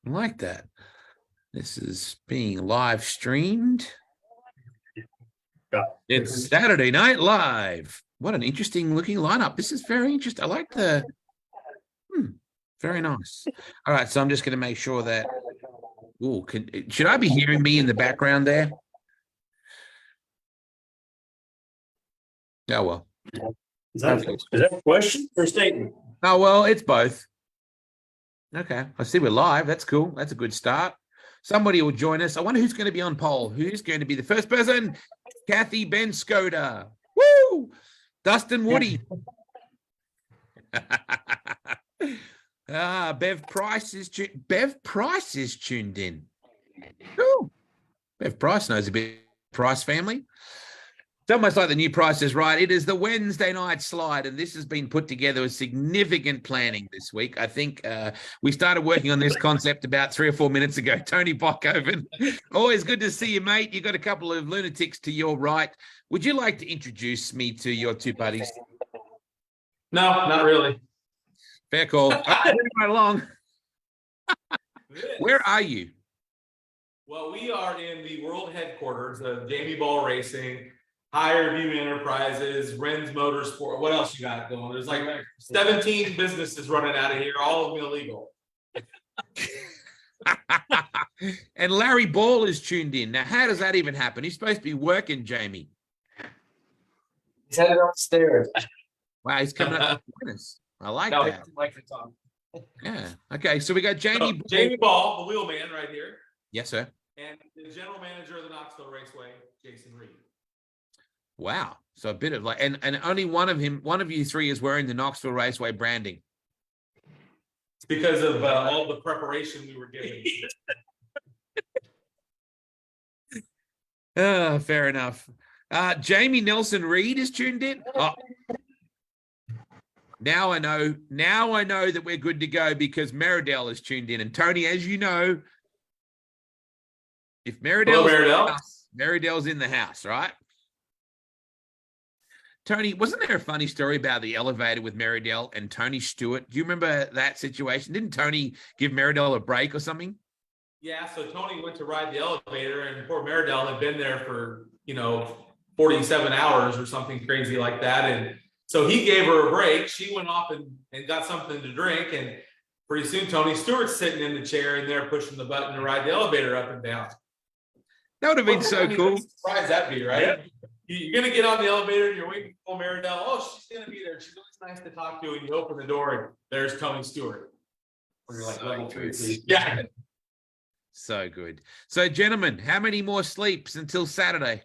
I like that. This is being live streamed. It's Saturday Night Live. What an interesting looking lineup. This is very interesting. I like the very nice. All right, so I'm just going to make sure that should I be hearing me in the background there? Oh well. Is that a question or a statement? Oh well, it's both. Okay, I see we're live. That's cool. That's a good start. Somebody will join us. I wonder who's going to be on poll. Who's going to be the first person? Kathy Ben Skoda. Woo! Dustin Woody. Bev Price is tuned in. Cool. Bev Price knows a bit. Price family. It's almost like the new Price is Right. It is the Wednesday night slide, and this has been put together with significant planning this week. I think we started working on this concept about 3 or 4 minutes ago. Tony Bokhoven, always good to see you, mate. You got a couple of lunatics to your right. Would you like to introduce me to your two buddies? No, not really. Fair call. Right along. Where are you? Well, we are in the world headquarters of Jamie Ball Racing, Higher View Enterprises, Ren's Motorsport. What else you got going? There's like 17 businesses running out of here, all of them illegal. And Larry Ball is tuned in. Now, how does that even happen? He's supposed to be working, Jamie. He's headed upstairs. Wow, he's coming up with us. I like that. Like the talk. Yeah. Okay, so we got Jamie Ball. Jamie Ball, the wheelman right here. Yes, sir. And the general manager of the Knoxville Raceway, Jason Reed. Wow. So a bit of like, and only one of you three is wearing the Knoxville Raceway branding. It's because of all the preparation we were given. Fair enough. Jamie Nelson Reed is tuned in. Oh. Now I know that we're good to go because Meridell is tuned in. And Tony, as you know, if Meridell's in the house, right? Tony, wasn't there a funny story about the elevator with Meridell and Tony Stewart? Do you remember that situation? Didn't Tony give Meridell a break or something? Yeah, so Tony went to ride the elevator and poor Meridell had been there for, 47 hours or something crazy like that. And so he gave her a break. She went off and got something to drink. And pretty soon Tony Stewart's sitting in the chair in there pushing the button to ride the elevator up and down. That would have been so cool. Surprise that'd be, right? Yeah. You're going to get on the elevator and you're waiting for Meridell. Oh, she's going to be there. She's always nice to talk to. And you open the door and there's Tony Stewart. You're like, level 3, please. Yeah. So good. So, gentlemen, how many more sleeps until Saturday?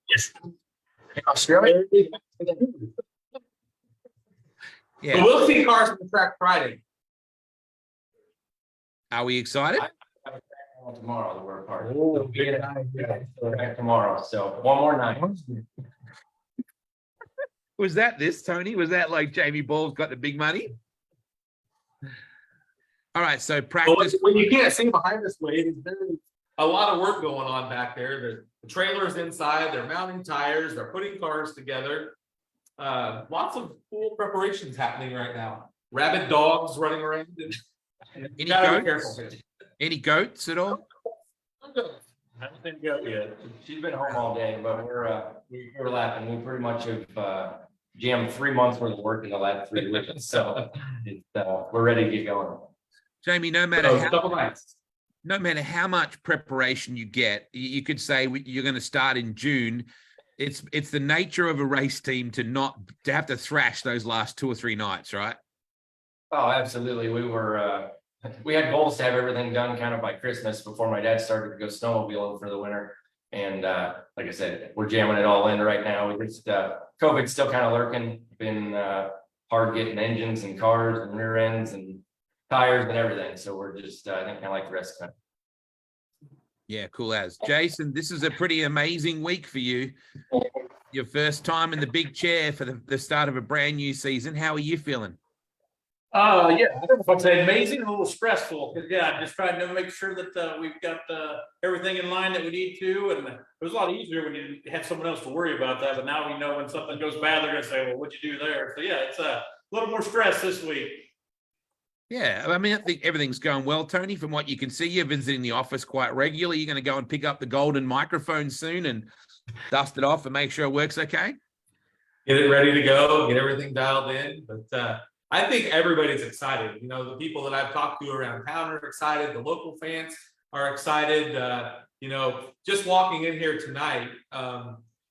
Yes. In Australia? Yeah. But we'll see cars on the track Friday. Are we excited? Tomorrow, the work part. We'll back tomorrow. So one more night. Was that this, Tony? Was that like Jamie Ball's got the big money? All right, so practice. When you can't see behind us, Wade, there's a lot of work going on back there. The trailer's inside, they're mounting tires, they're putting cars together. Lots of cool preparations happening right now. Rabid dogs running around. Any goats? Any goats at all? I don't think goat yet. She's been home all day, but we're laughing. We pretty much have jammed 3 months worth of work in the last 3 weeks. So we're ready to get going. Jamie, no matter how much preparation you get, you could say you're going to start in June. It's the nature of a race team to have to thrash those last 2 or 3 nights, right? Oh, absolutely. We had goals to have everything done kind of by Christmas before my dad started to go snowmobiling for the winter. And like I said, we're jamming it all in right now. We just COVID's still kind of lurking. Been hard getting engines and cars and rear ends and tires and everything. So we're just I think kind of like the rest of it. Yeah, cool as. Jason, this is a pretty amazing week for you. Your first time in the big chair for the start of a brand new season. How are you feeling? Yeah, I don't know if I'd say amazing, a little stressful, because I'm just trying to make sure that we've got everything in line that we need to, and it was a lot easier when you had someone else to worry about that, but now we know when something goes bad, they're going to say, well, what'd you do there? So yeah, it's a little more stress this week. Yeah, I mean, I think everything's going well, Tony. From what you can see, you're visiting the office quite regularly. You're going to go and pick up the golden microphone soon and dust it off and make sure it works okay. Get it ready to go, get everything dialed in. But I think everybody's excited. You know, the people that I've talked to around town are excited. The local fans are excited. You know, just walking in here tonight,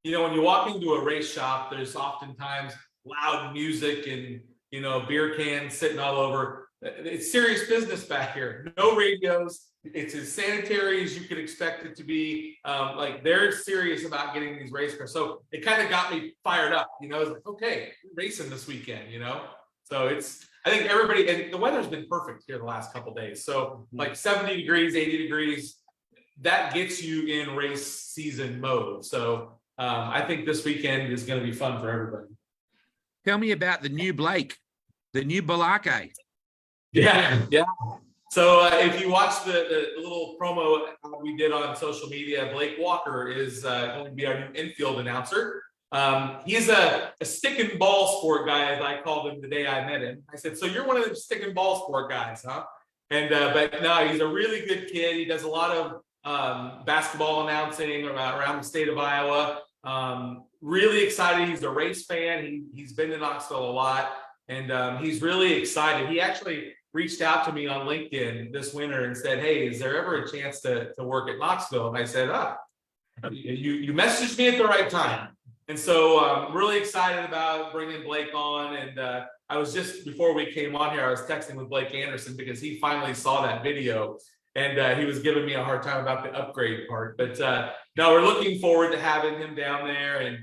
you know, when you walk into a race shop, there's oftentimes loud music and, you know, beer cans sitting all over. It's serious business back here. No radios. It's as sanitary as you could expect it to be. Like they're serious about getting these race cars. So it kind of got me fired up. You know, it's like, okay, we're racing this weekend, you know? So I think everybody, and the weather's been perfect here the last couple of days. So like 70 degrees, 80 degrees, that gets you in race season mode. So I think this weekend is going to be fun for everybody. Tell me about the new Blake, the new Balake. Yeah. So if you watch the little promo we did on social media, Blake Walker is going to be our new infield announcer. He's a stick and ball sport guy, as I called him the day I met him. I said, so you're one of the stick and ball sport guys, huh? And but no, he's a really good kid. He does a lot of basketball announcing around the state of Iowa. Really excited. He's a race fan. He's been to Knoxville a lot, and he's really excited. He actually reached out to me on LinkedIn this winter and said, hey, is there ever a chance to work at Knoxville? And I said, you messaged me at the right time. And so I'm really excited about bringing Blake on. And I was just, before we came on here, I was texting with Blake Anderson because he finally saw that video and he was giving me a hard time about the upgrade part. But no, we're looking forward to having him down there. And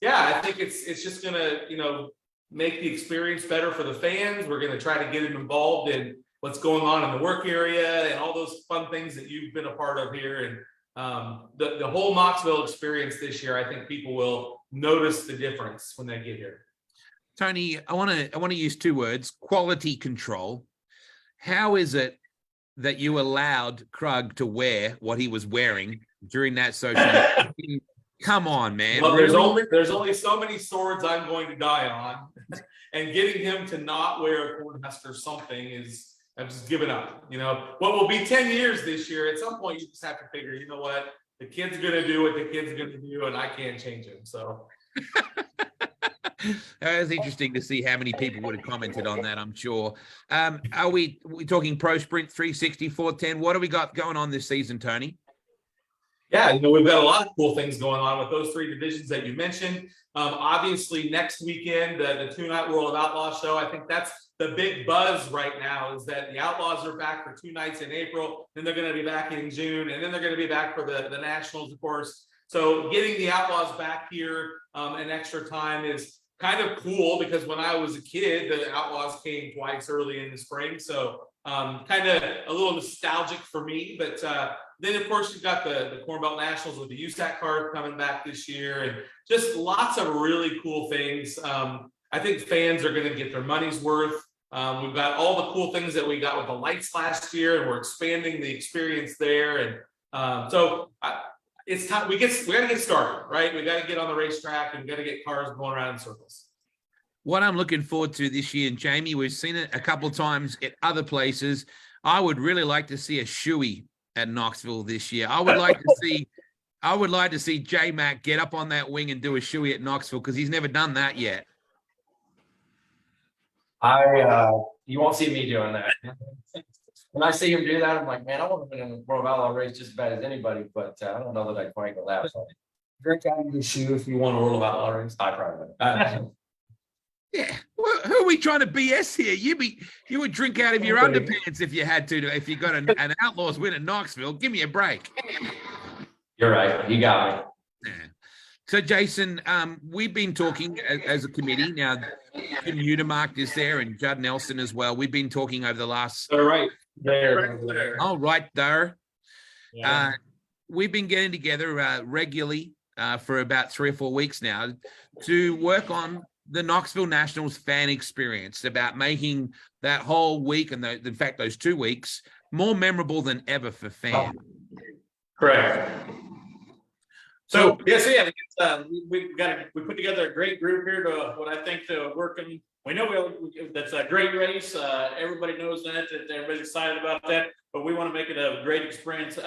yeah, I think it's just gonna, you know, make the experience better for the fans. We're going to try to get them involved in what's going on in the work area and all those fun things that you've been a part of here. And the whole Knoxville experience this year, I think people will notice the difference when they get here. Tony, I want to use two words: quality control. How is it that you allowed Krug to wear what he was wearing during that social media? Come on, man. Well, there's only so many swords I'm going to die on, and getting him to not wear a Cornhusker something is, I've just given up. You know, what will be 10 years this year, at some point you just have to figure, you know what, the kid's going to do what the kid's going to do, and I can't change him. So It was interesting to see how many people would have commented on that, I'm sure. Are we talking Pro Sprint 360, 410? What do we got going on this season, Tony? Yeah, you know, we've got a lot of cool things going on with those three divisions that you mentioned. Obviously, next weekend, the two-night World of Outlaws show, I think that's the big buzz right now, is that the Outlaws are back for 2 nights in April, then they're going to be back in June, and then they're going to be back for the Nationals, of course. So getting the Outlaws back here an extra time is kind of cool, because when I was a kid, the Outlaws came twice early in the spring. So kind of a little nostalgic for me, but then of course you've got the Corn Belt Nationals with the USAC cars coming back this year, and just lots of really cool things. I think fans are going to get their money's worth. We've got all the cool things that we got with the lights last year, and we're expanding the experience there. And so it's time we got to get started, right? We got to get on the racetrack and we got to get cars going around in circles. What I'm looking forward to this year, and Jamie, we've seen it a couple of times at other places. I would really like to see a shoey at Knoxville this year. I would like to see J Mac get up on that wing and do a shoey at Knoxville, because he's never done that yet. You won't see me doing that. When I see him do that, I'm like, man, I want to win in the World Outlaw race just as bad as anybody, but I don't know that I quite go that far. Drink out of your shoe if you want a World of Outlaw race. I probably. Yeah, well, who are we trying to BS here? You would drink out of your underpants if you had to if you got an Outlaws win at Knoxville. Give me a break. You're right. You got me. Yeah. So, Jason, we've been talking as a committee. Now, Jim Udemark is there and Judd Nelson as well. We've been talking over the last... All right. There. Oh, right there. Yeah. We've been getting together regularly for about 3 or 4 weeks now to work on the Knoxville Nationals fan experience, about making that whole week, and in fact, those 2 weeks, more memorable than ever for fans. Correct. So we put together a great group here to what I think to work we know that's a great race. Everybody knows that everybody's excited about that. But we want to make it a great experience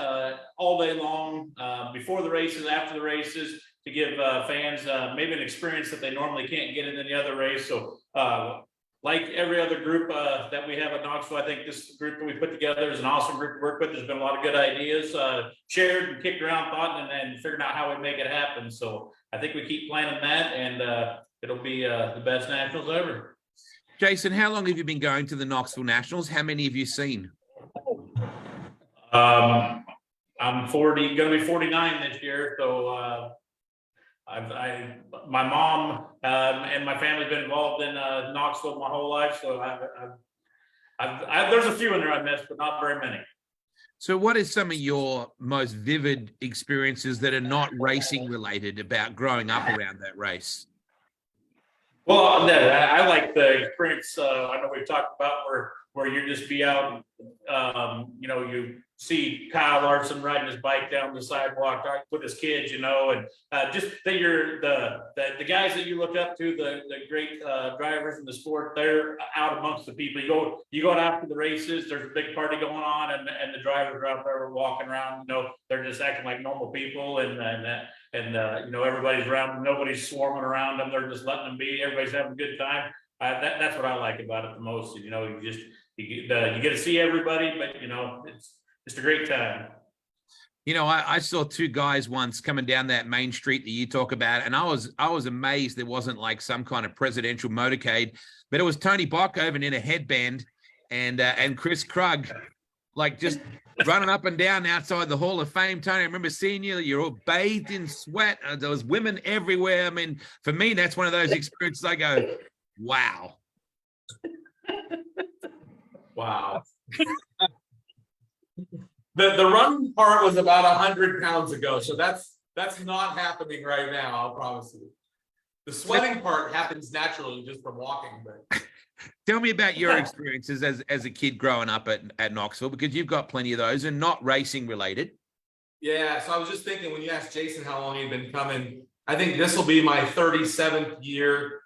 all day long, before the races, after the races, to give fans maybe an experience that they normally can't get in any other race. So like every other group that we have at Knoxville, I think this group that we put together is an awesome group to work with. There's been a lot of good ideas shared and kicked around, thought, and figuring out how we make it happen. So I think we keep planning that, and it'll be the best nationals ever. Jason, how long have you been going to the Knoxville Nationals? How many have you seen? I'm going to be 49 this year. So my mom and my family's been involved in Knoxville my whole life. So there's a few in there I missed, but not very many. So what is some of your most vivid experiences that are not racing related about growing up around that race? Well, I like the experience. I know we've talked about where you just be out, you see Kyle Larson riding his bike down the sidewalk with his kids, and just that you're the guys that you look up to, the great drivers in the sport, they're out amongst the people. You go after the races, there's a big party going on, and the drivers are out there walking around, they're just acting like normal people, and everybody's around them, nobody's swarming around them, they're just letting them be, everybody's having a good time. That's what I like about it the most. You get to see everybody, but it's just a great time. I saw two guys once coming down that main street that you talk about, and I was amazed there wasn't like some kind of presidential motorcade, but it was Tony Bokhoven in a headband and Chris Krug, like just running up and down outside the Hall of Fame. Tony, I remember seeing you. You're all bathed in sweat. There was women everywhere. I mean, for me, that's one of those experiences. I go, wow. Wow. The running part was about 100 pounds ago, so that's not happening right now, I'll promise you. The sweating part happens naturally just from walking. But tell me about your experiences as a kid growing up at Knoxville, because you've got plenty of those and not racing related. Yeah, so I was just thinking, when you asked Jason how long he'd been coming, I think this will be my 37th year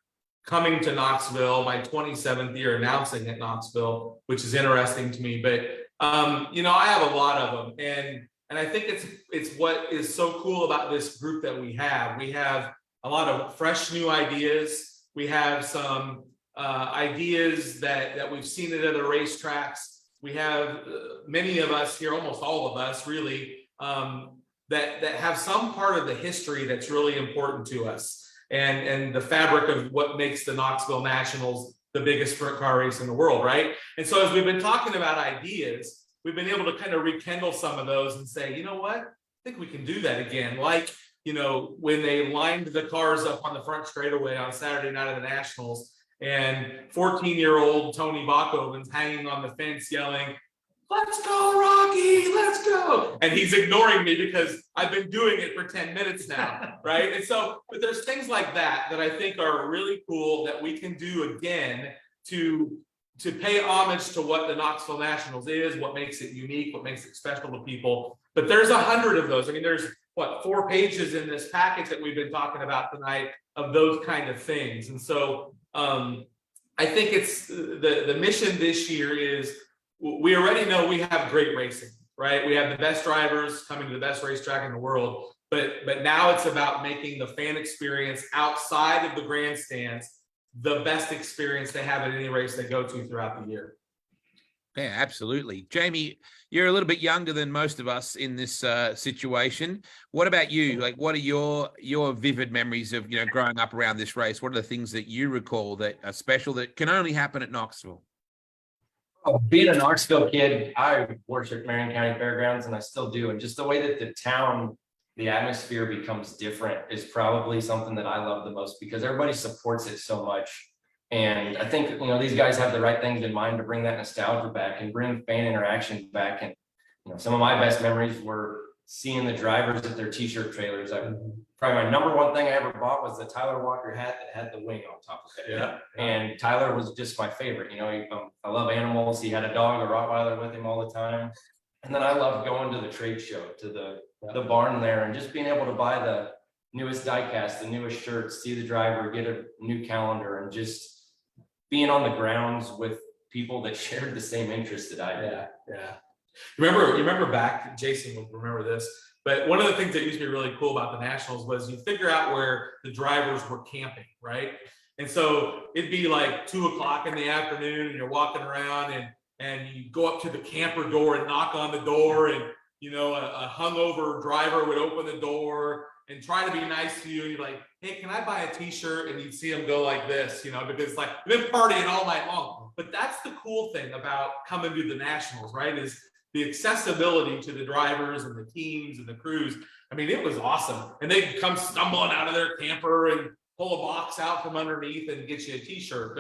coming to Knoxville, my 27th year announcing at Knoxville, which is interesting to me. But I have a lot of them, and I think it's what is so cool about this group that we have. We have a lot of fresh new ideas. We have some ideas that we've seen at other racetracks. We have many of us here, almost all of us, really, that have some part of the history that's really important to us. And the fabric of what makes the Knoxville Nationals the biggest sprint car race in the world, right? And so as we've been talking about ideas, we've been able to kind of rekindle some of those and say, you know what? I think we can do that again. Like, when they lined the cars up on the front straightaway on Saturday night of the Nationals, and 14-year-old Tony Bokhoven's hanging on the fence yelling, "Let's go, Rocky, let's go." And he's ignoring me because I've been doing it for 10 minutes now, right? And so, but there's things like that I think are really cool that we can do again to pay homage to what the Knoxville Nationals is, what makes it unique, what makes it special to people. But there's 100 of those. I mean, there's 4 pages in this package that we've been talking about tonight of those kind of things. And so I think it's the mission this year is, we already know we have great racing, right? We have the best drivers coming to the best racetrack in the world, but now it's about making the fan experience outside of the grandstands the best experience they have at any race they go to throughout the year. Yeah, absolutely. Jamie, you're a little bit younger than most of us in this situation. What about you? Like, what are your vivid memories of, growing up around this race? What are the things that you recall that are special that can only happen at Knoxville? Being a Knoxville kid, I worship Marion County Fairgrounds, and I still do. And just the way that the town, the atmosphere becomes different is probably something that I love the most, because everybody supports it so much. And I think, these guys have the right things in mind to bring that nostalgia back and bring fan interaction back. And, some of my best memories were seeing the drivers at their t-shirt trailers. Probably my number one thing I ever bought was the Tyler Walker hat that had the wing on top of it. Yeah. And Tyler was just my favorite. I love animals. He had a dog, a Rottweiler, with him all the time. And then I loved going to the trade show, to the barn there, and just being able to buy the newest diecast, the newest shirts, see the driver, get a new calendar, and just being on the grounds with people that shared the same interest that I did. Yeah. You remember back, Jason will remember this, but one of the things that used to be really cool about the Nationals was you figure out where the drivers were camping, right? And so it'd be like 2 o'clock in the afternoon and you're walking around and you go up to the camper door and knock on the door, and you know, a hungover driver would open the door and try to be nice to you. And you're like, hey, can I buy a t-shirt? And you'd see them go like this, you know, because like they've been partying all night long. But that's the cool thing about coming to the Nationals, right? Is the accessibility to the drivers and the teams and the crews. I mean, it was awesome. And they'd come stumbling out of their camper and pull a box out from underneath and get you a t-shirt.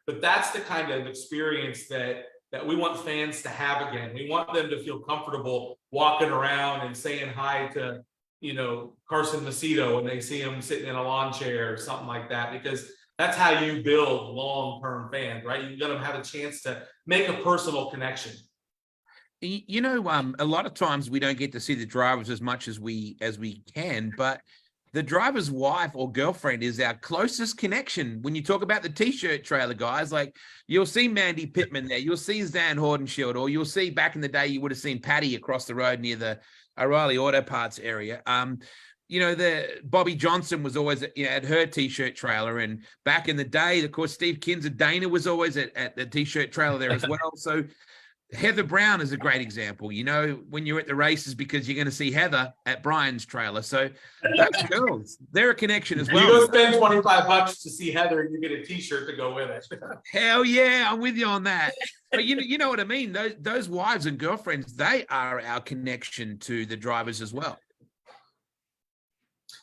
But that's the kind of experience that we want fans to have again. We want them to feel comfortable walking around and saying hi to, you know, Carson Macedo when they see him sitting in a lawn chair or something like that, because that's how you build long-term fans, right? You let them have a chance to make a personal connection. You know, a lot of times we don't get to see the drivers as much as we can, but the driver's wife or girlfriend is our closest connection. When you talk about the t-shirt trailer guys, like you'll see Mandy Pittman there, you'll see Zan Hordenschild, or you'll see back in the day, you would have seen Patty across the road near the O'Reilly Auto Parts area. You know, the Bobby Johnson was always, you know, at her t-shirt trailer. And back in the day, of course, Steve Kinzer, Dana was always at the t-shirt trailer there as well. So Heather Brown is a great example. You know, when you're at the races, because you're going to see Heather at Brian's trailer. So those girls, they're a connection as well. You go spend $25 to see Heather and you get a t-shirt to go with it. Hell yeah, I'm with you on that. But you know what I mean? Those wives and girlfriends, they are our connection to the drivers as well.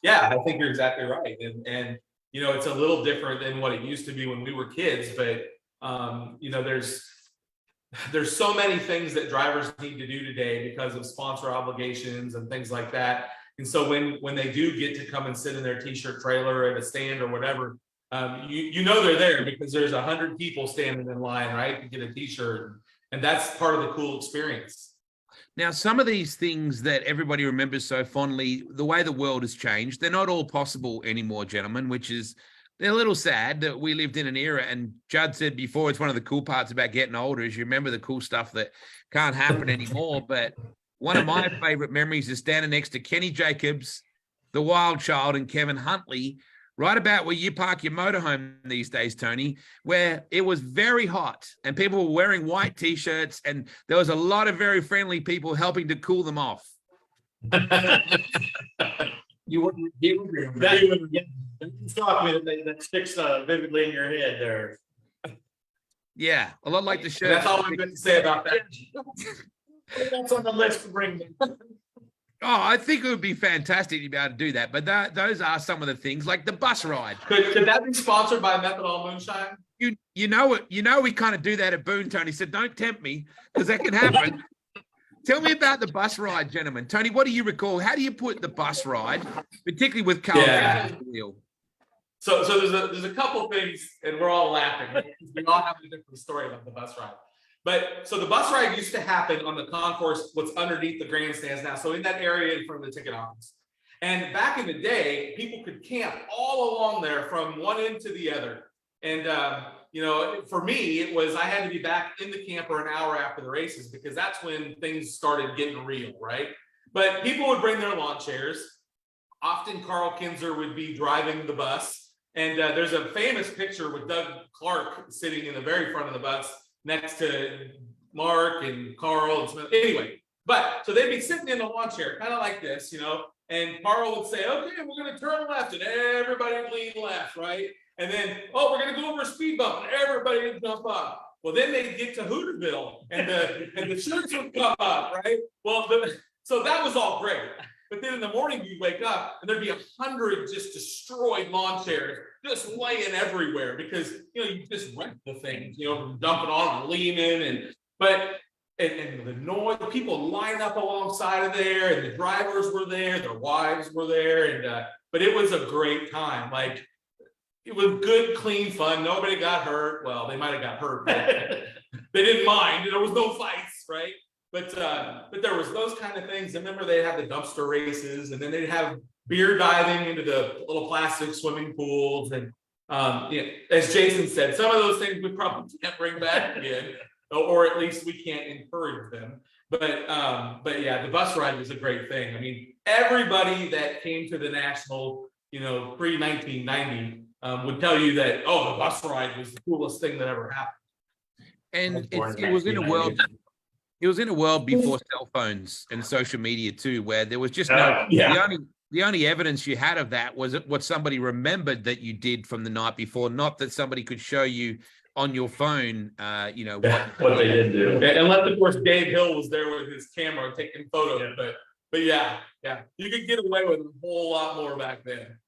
Yeah, I think you're exactly right. And you know, it's a little different than what it used to be when we were kids, but you know, there's so many things that drivers need to do today because of sponsor obligations and things like that. And so when they do get to come and sit in their t-shirt trailer at a stand or whatever, you know they're there because there's 100 people standing in line, right, to get a t-shirt. And that's part of the cool experience. Now, some of these things that everybody remembers so fondly, the way the world has changed, they're not all possible anymore, gentlemen, which is they're a little sad that we lived in an era. And Judd said before, it's one of the cool parts about getting older is you remember the cool stuff that can't happen anymore. But one of my favorite memories is standing next to Kenny Jacobs, the Wild Child, and Kevin Huntley, right about where you park your motorhome these days, Tony, where it was very hot and people were wearing white t-shirts and there was a lot of very friendly people helping to cool them off. You wouldn't that that sticks vividly in your head there. Yeah, a lot like the shirt. That's all I'm going to say about that. That's on the list to bring me. Oh, I think it would be fantastic to be able to do that. But those are some of the things, like the bus ride. Could that be sponsored by Methanol Moonshine? You know it. You know we kind of do that at Boone, Tony. So don't tempt me, because that can happen. Tell me about the bus ride, gentlemen. Tony, what do you recall? How do you put the bus ride, particularly with Carl? Yeah. So there's a couple things, and we're all laughing. We all have a different story about the bus ride. But so the bus ride used to happen on the concourse, what's underneath the grandstands now. So in that area in front of the ticket office. And back in the day, people could camp all along there from one end to the other. And, you know, for me, it was I had to be back in the camper an hour after the races because that's when things started getting real, right? But people would bring their lawn chairs. Often Carl Kinzer would be driving the bus. And there's a famous picture with Doug Clark sitting in the very front of the bus next to Mark and Carl and Smith. Anyway, but so they'd be sitting in the lawn chair, kind of like this, you know, and Carl would say, okay, we're going to turn left, and everybody would lean left, right? And then, oh, we're going to go over a speed bump, and everybody would jump up. Well, then they'd get to Hooterville, and the shirts would come up, right? Well, so that was all great. But then in the morning, you'd wake up, and there'd be 100 just destroyed lawn chairs just laying everywhere because, you know, you just wreck the things, you know, from dumping on and leaning. And the noise, people line up alongside of there, and the drivers were there, their wives were there. And but it was a great time. Like, it was good, clean fun. Nobody got hurt. Well, they might have got hurt, but they didn't mind. There was no fights, right? But there was those kind of things. I remember they'd have the dumpster races, and then they'd have beer diving into the little plastic swimming pools. And As Jason said, some of those things we probably can't bring back again, or at least we can't encourage them. But yeah, the bus ride was a great thing. I mean, everybody that came to the national, pre-1990, would tell you that, oh, the bus ride was the coolest thing that ever happened. And it was in a world. It was in a world before cell phones and social media too, where there was just the only evidence you had of that was what somebody remembered that you did from the night before, not that somebody could show you on your phone, what they did do. Unless, of course, Dave Hill was there with his camera taking photos, but yeah, you could get away with a whole lot more back then.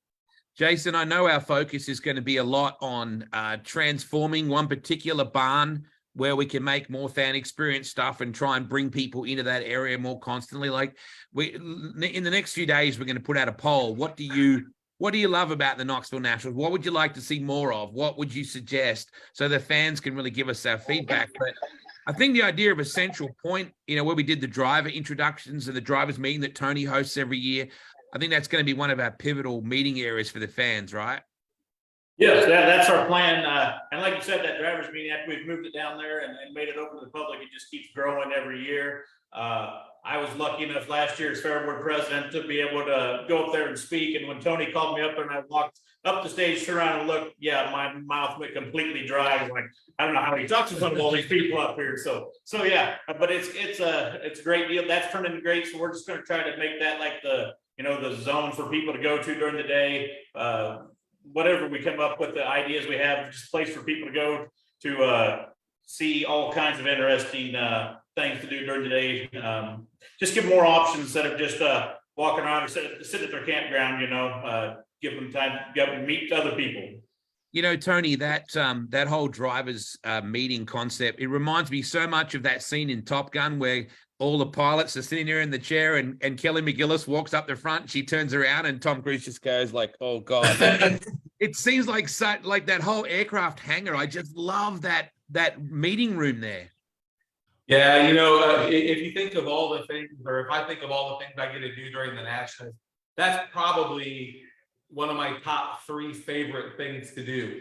Jason, I know our focus is going to be a lot on transforming one particular barn where we can make more fan experience stuff and try and bring people into that area more constantly. Like in the next few days, we're going to put out a poll. What do you love about the Knoxville Nationals? What would you like to see more of? What would you suggest so the fans can really give us our feedback? But I think the idea of a central point, where we did the driver introductions and the drivers meeting that Tony hosts every year, I think that's going to be one of our pivotal meeting areas for the fans, right? Yes, that's our plan. And like you said, that drivers meeting, after we've moved it down there and made it open to the public, it just keeps growing every year. I was lucky enough last year as Fair Board president to be able to go up there and speak. And when Tony called me up there and I walked up the stage, turned around and looked, my mouth went completely dry. I was like, I don't know how he talks to some of all these people up here. So yeah, but it's a great deal. That's turned into great. So we're just going to try to make that like the zone for people to go to during the day. Whatever we come up with, the ideas we have, just a place for people to go to see all kinds of interesting things to do during the day. Just give more options instead of just walking around or sit at their campground, give them time to go and meet other people. Tony, that whole drivers meeting concept, it reminds me so much of that scene in Top Gun where all the pilots are sitting there in the chair and Kelly McGillis walks up the front. She turns around and Tom Cruise just goes like, oh God. It seems like that whole aircraft hangar. I just love that meeting room there. Yeah, if you think of all the things, or if I think of all the things I get to do during the Nationals, that's probably one of my top 3 favorite things to do.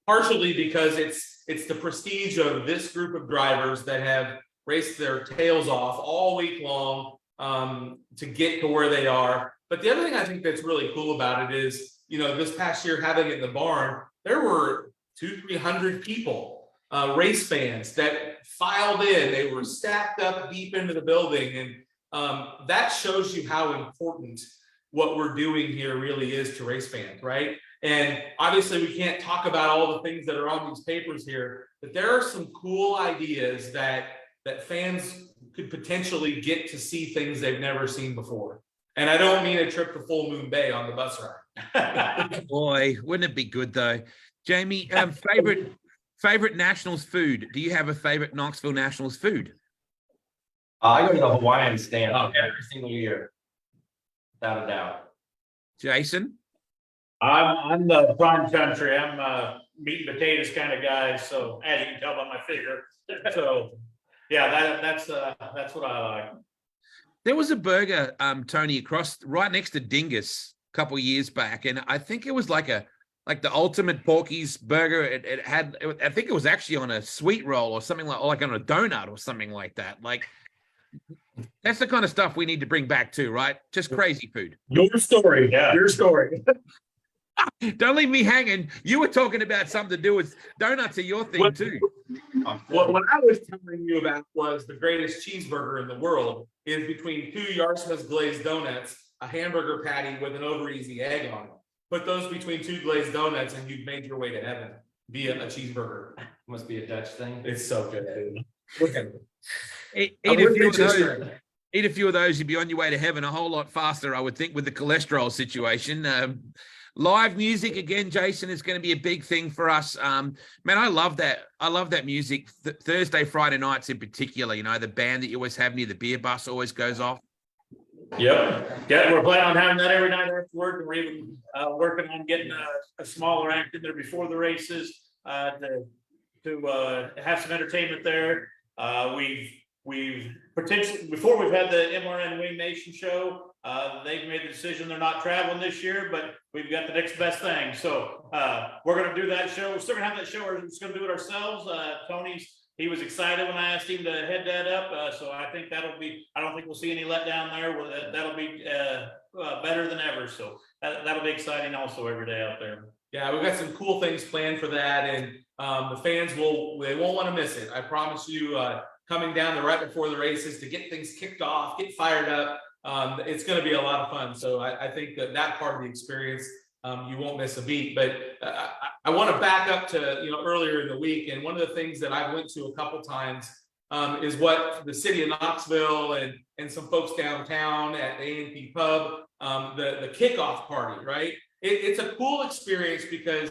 Partially because it's the prestige of this group of drivers that have raced their tails off all week long to get to where they are. But the other thing I think that's really cool about it is, this past year having it in the barn, there were 200-300 people, race fans that filed in. They were stacked up deep into the building. And that shows you how important what we're doing here really is to race fans, right? And obviously we can't talk about all the things that are on these papers here, but there are some cool ideas that fans could potentially get to see things they've never seen before. And I don't mean a trip to Full Moon Bay on the bus ride. Boy, wouldn't it be good though? Jamie, favorite Nationals food. Do you have a favorite Knoxville Nationals food? I go to the Hawaiian stand every single year, without a doubt. Jason? I'm the prime country. I'm a meat and potatoes kind of guy. So as you can tell by my figure. So yeah, that's what I like. There was a burger, Tony, right next to Dingus a couple of years back, and I think it was like the ultimate Porky's burger. I think it was actually on a sweet roll or something like on a donut or something like that. Like that's the kind of stuff we need to bring back too, right? Just crazy food. Your story, your story. Don't leave me hanging. You were talking about something to do with donuts are your thing too. What I was telling you about was the greatest cheeseburger in the world is between 2 Yarsmith's glazed donuts, a hamburger patty with an over easy egg on it. Put those between 2 glazed donuts and you've made your way to heaven via a cheeseburger. Must be a Dutch thing. It's so good, dude. Look at it. Eat a few of those, you'd be on your way to heaven a whole lot faster, I would think, with the cholesterol situation. Live music again, Jason, is going to be a big thing for us. Man, I love that. I love that music. Thursday, Friday nights in particular. The band that you always have near the beer bus always goes off. Yep. Yeah, we're planning on having that every night after work, and we're even working on getting a smaller act in there before the races to have some entertainment there. We've potentially, before we've had the MRN Wing Nation show. They've made the decision they're not traveling this year, but we've got the next best thing. So we're going to do that show. We're still going to have that show. We're just going to do it ourselves. He was excited when I asked him to head that up. So I think that'll be, I don't think we'll see any letdown there. That'll be better than ever. So that'll be exciting also every day out there. Yeah, we've got some cool things planned for that, and the fans they won't want to miss it. I promise you, coming down right before the races to get things kicked off, get fired up. It's going to be a lot of fun. So I think that part of the experience, you won't miss a beat. But I want to back up to earlier in the week, and one of the things that I went to a couple times is what the city of Knoxville and some folks downtown at the A&P Pub, the kickoff party, right? It's a cool experience because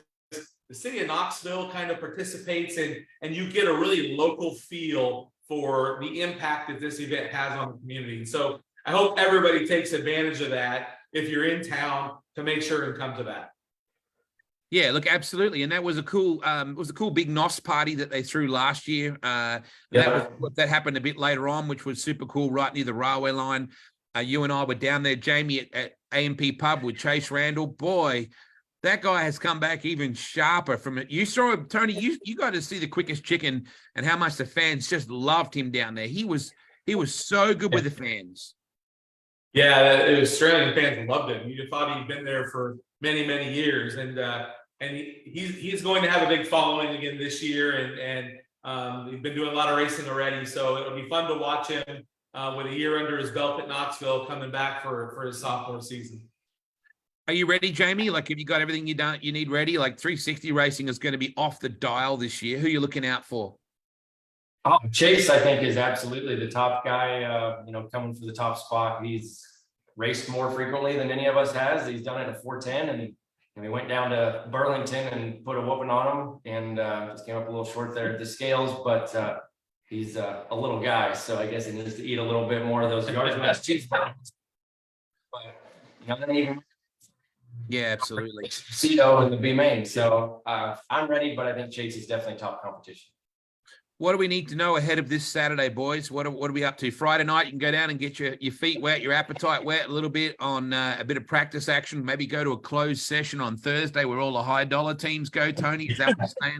the city of Knoxville kind of participates and you get a really local feel for the impact that this event has on the community. So I hope everybody takes advantage of that if you're in town to make sure and come to that. Yeah, look, absolutely. And that was a cool, big NOS party that they threw last year. That happened a bit later on, which was super cool, right near the railway line. You and I were down there, Jamie, at A&P Pub with Chase Randall. Boy, that guy has come back even sharper from it. You saw him, Tony, you got to see the quickest chicken and how much the fans just loved him down there. He was so good with the fans. Yeah, the Australian fans loved him. You thought he'd been there for many, many years, and he's going to have a big following again this year, and he's been doing a lot of racing already. So it'll be fun to watch him with a year under his belt at Knoxville, coming back for his sophomore season. Are you ready, Jamie? Like, have you got everything you need ready? Like, 360 racing is going to be off the dial this year. Who are you looking out for? Oh, Chase, I think, is absolutely the top guy, coming for the top spot. He's raced more frequently than any of us has. He's done it at 410, and he went down to Burlington and put a whooping on him, and just came up a little short there at the scales, but he's a little guy, so I guess he needs to eat a little bit more of those yards. But even yeah, absolutely. Cito and the B main. So I'm ready, but I think Chase is definitely top competition. What do we need to know ahead of this Saturday, boys? What are we up to? Friday night, you can go down and get your feet wet, your appetite wet a little bit on a bit of practice action. Maybe go to a closed session on Thursday where all the high dollar teams go. Tony, is that what you're saying?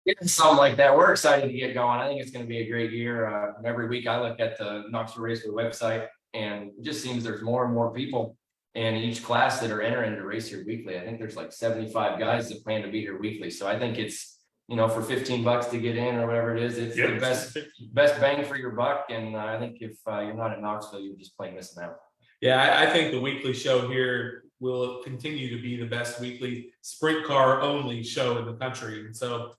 Yeah, something like that. We're excited to get going. I think it's going to be a great year. Every week I look at the Knoxville Raceway website, and it just seems there's more and more people in each class that are entering to race here weekly. I think there's like 75 guys that plan to be here weekly. So I think it's, for $15 to get in or whatever it is, it's the best bang for your buck. And I think if you're not in Knoxville, you're just plain missing out. Yeah, I think the weekly show here will continue to be the best weekly sprint car only show in the country. And so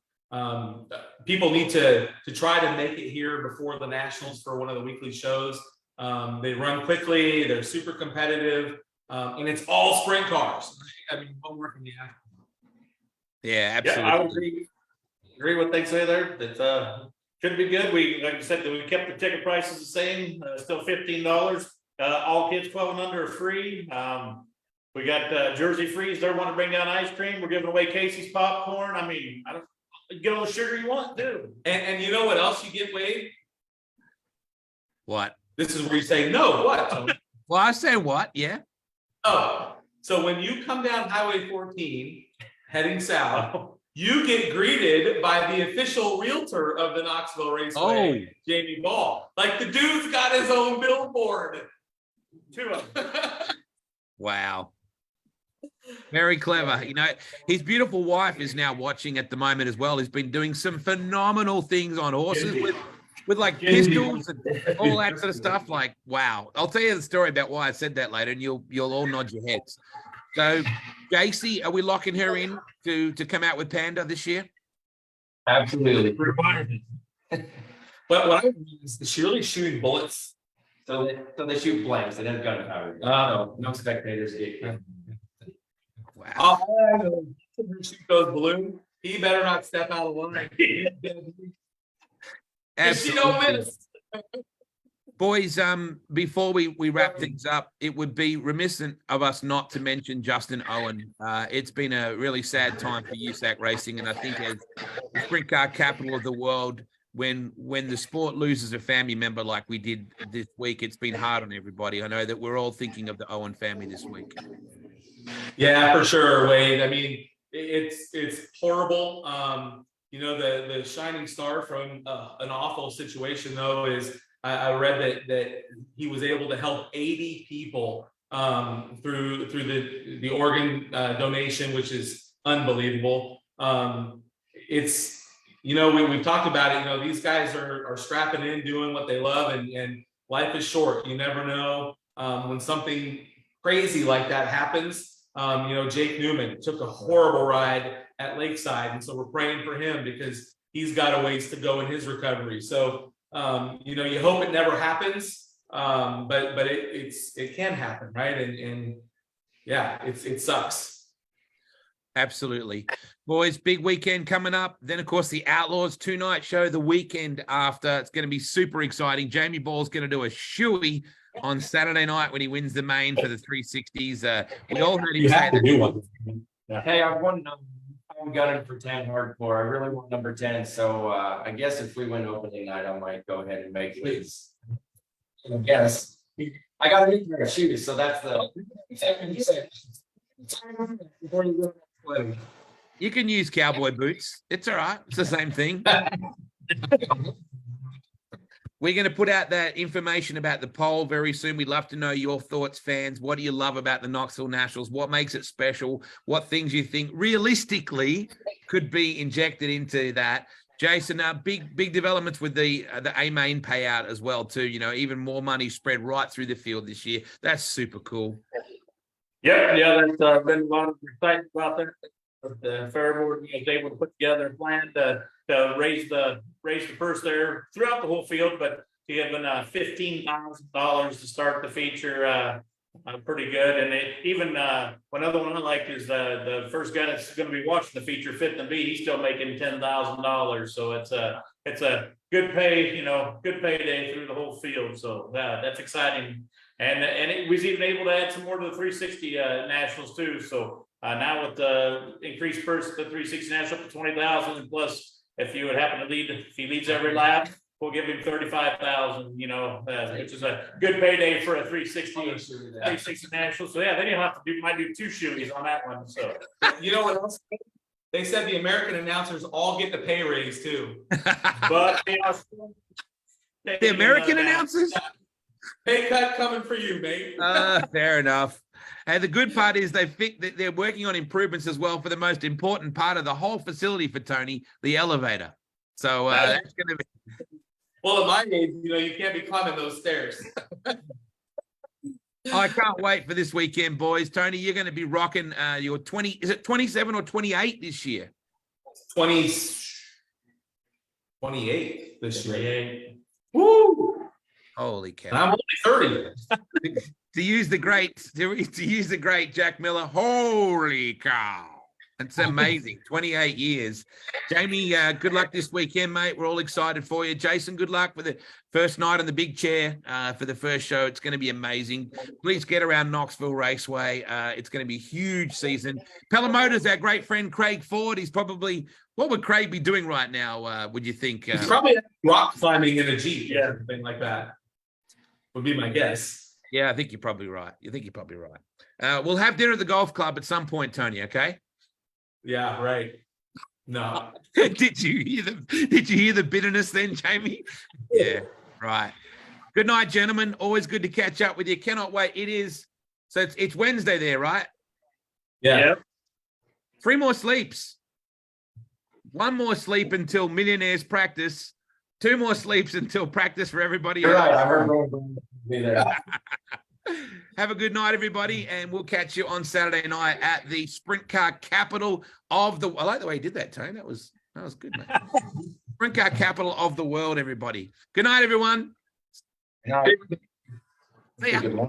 people need to try to make it here before the Nationals for one of the weekly shows. They run quickly, they're super competitive, and it's all sprint cars. I mean, homework in the action. Yeah, absolutely. Yeah, I would agree what they say there. That should be good. Like I said, we kept the ticket prices the same, still $15. All kids 12 and under are free. We got Jersey Freeze. They want to bring down ice cream. We're giving away Casey's popcorn. I mean, get all the sugar you want, too. And you know what else you get, Wade? What? This is where you say no. What, Tony? Well, I say what? Yeah. Oh, so when you come down Highway 14 heading south, you get greeted by the official realtor of the Knoxville Raceway, Jamie Ball. Like, the dude's got his own billboard. Two of them. Wow. Very clever. His beautiful wife is now watching at the moment as well. He's been doing some phenomenal things on horses with like pistols and all that sort of stuff. Like, wow. I'll tell you the story about why I said that later, and you'll all nod your heads. So, JC, are we locking her in to come out with Panda this year? Absolutely. But what I mean is she really shooting bullets. So they shoot blanks. They have gunpowder. No spectators get killed. Wow. Shoot those balloons. He better not step out of line. She don't miss. Boys, before we wrap things up, it would be remiss of us not to mention Justin Owen. It's been a really sad time for USAC racing, and I think as the sprint car capital of the world, when the sport loses a family member like we did this week. It's been hard on everybody. I know that we're all thinking of the Owen family this week. Yeah, for sure, Wade. I mean, it's horrible. You know, the shining star from an awful situation, though, is I read that he was able to help 80 people through the organ donation, which is unbelievable. It's, you know, we've talked about it. You know, these guys are strapping in, doing what they love, and life is short. You never know when something crazy like that happens. You know, Jake Newman took a horrible ride at Lakeside, and so we're praying for him because he's got a ways to go in his recovery. So, you know, you hope it never happens, but it can happen, right? And yeah, it sucks. Absolutely. Boys, big weekend coming up. Then, of course, the Outlaws 2-night show the weekend after. It's going to be super exciting. Jamie Ball's going to do a shoey on Saturday night when he wins the main for the 360s. We all heard him You say have to that. do one. Yeah. Hey, I'm gunning for 10 hardcore. I really want number 10. So I guess if we win opening night, I might go ahead and make it. I guess I got a new pair of shoes, so that's the. You can use cowboy boots. It's all right. It's the same thing. We're going to put out that information about the poll very soon. We'd love to know your thoughts, fans. What do you love about the Knoxville Nationals? What makes it special? What things you think realistically could be injected into that? Jason, big developments with the A main payout as well too. You know, even more money spread right through the field this year. That's super cool. Yep, yeah, that's been a lot of excitement about that. The Fair Board was able to put together a plan to raise the purse there throughout the whole field, but given $15,000 to start the feature, pretty good. And even one other one I like is the first guy that's going to be watching the feature, Fifth and B. He's still making $10,000, so it's a good pay, you know, good payday through the whole field. So that's exciting. And it was even able to add some more to the 360 nationals too. So now with the increased purse, the 360 national up to 20,000, plus if you would happen to lead, if he leads every lap, we'll give him 35,000. You know, which is a good payday for a 360 national. So yeah, then you'll have to do might do 2 shootings on that one. So You know what else? They said the American announcers all get the pay raise too. but you know, The American announcers? Pay cut coming for you, mate. Fair enough. And the good part is they're working on improvements as well for the most important part of the whole facility for Tony, the elevator. So that's going to be. Well, at my age, you know, you can't be climbing those stairs. I can't wait for this weekend, boys. Tony, you're going to be rocking your 20. Is it 27 or 28 this year? 28 this year. Woo! Holy cow! And I'm only 30. To use the great Jack Miller. Holy cow! It's amazing. 28 years. Jamie, good luck this weekend, mate. We're all excited for you. Jason, good luck for the first night on the big chair for the first show. It's going to be amazing. Please get around Knoxville Raceway. It's going to be a huge season. Pelamotors, our great friend Craig Ford. He's probably, what would Craig be doing right now, would you think? He's probably rock climbing in a Jeep or something like that. Would be my guess. Yeah, I think you're probably right. We'll have dinner at the golf club at some point, Tony, okay? Yeah, right. No. Did you hear the bitterness then, Jamie? Yeah, right. Good night, gentlemen. Always good to catch up with you. Cannot wait. It's Wednesday there, right? Yeah. Yep. 3 more sleeps. 1 more sleep until Millionaires practice. 2 more sleeps until practice for everybody You're else. right. I heard be there. Have a good night, everybody, and we'll catch you on Saturday night at the sprint car capital of the. I like the way you did that, Tony. That was good, man. Sprint car capital of the world, everybody. Good night, everyone. Good night. See ya. Good morning.